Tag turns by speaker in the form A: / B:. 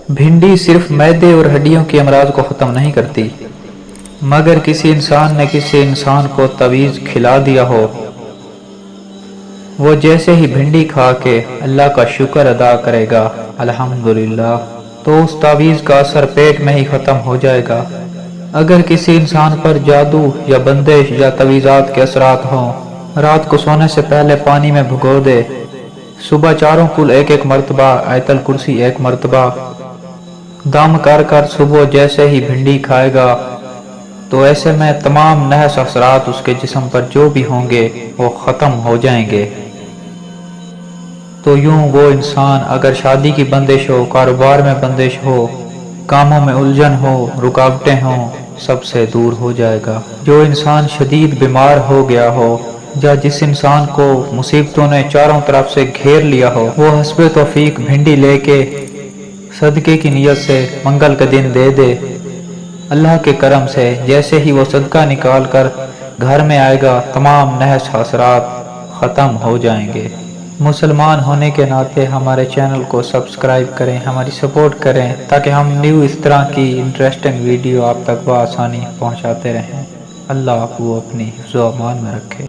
A: بھنڈی صرف معدے اور ہڈیوں کے امراض کو ختم نہیں کرتی، مگر کسی انسان نے کسی انسان کو تعویذ کھلا دیا ہو، وہ جیسے ہی بھنڈی کھا کے اللہ کا شکر ادا کرے گا الحمدللہ، تو اس تعویذ کا اثر پیٹ میں ہی ختم ہو جائے گا۔ اگر کسی انسان پر جادو یا بندش یا تعویذات کے اثرات ہوں، رات کو سونے سے پہلے پانی میں بھگو دے، صبح چاروں کل ایک مرتبہ آیت الکرسی 1 مرتبہ دم کر کر صبح جیسے ہی بھنڈی کھائے گا، تو ایسے میں تمام نحس اثرات اس کے جسم پر جو بھی ہوں گے وہ ختم ہو جائیں گے۔ تو یوں وہ انسان اگر شادی کی بندش ہو، کاروبار میں بندش ہو، کاموں میں الجھن ہو، رکاوٹیں ہوں، سب سے دور ہو جائے گا۔ جو انسان شدید بیمار ہو گیا ہو، یا جس انسان کو مصیبتوں نے چاروں طرف سے گھیر لیا ہو، وہ حسب توفیق بھنڈی لے کے صدقے کی نیت سے منگل کے دن دے دے، اللہ کے کرم سے جیسے ہی وہ صدقہ نکال کر گھر میں آئے گا، تمام نحس حسرات ختم ہو جائیں گے۔ مسلمان ہونے کے ناطے ہمارے چینل کو سبسکرائب کریں، ہماری سپورٹ کریں، تاکہ ہم نیو اس طرح کی انٹرسٹنگ ویڈیو آپ تک بآسانی پہنچاتے رہیں۔ اللہ آپ کو اپنی حفظ و امان میں رکھے۔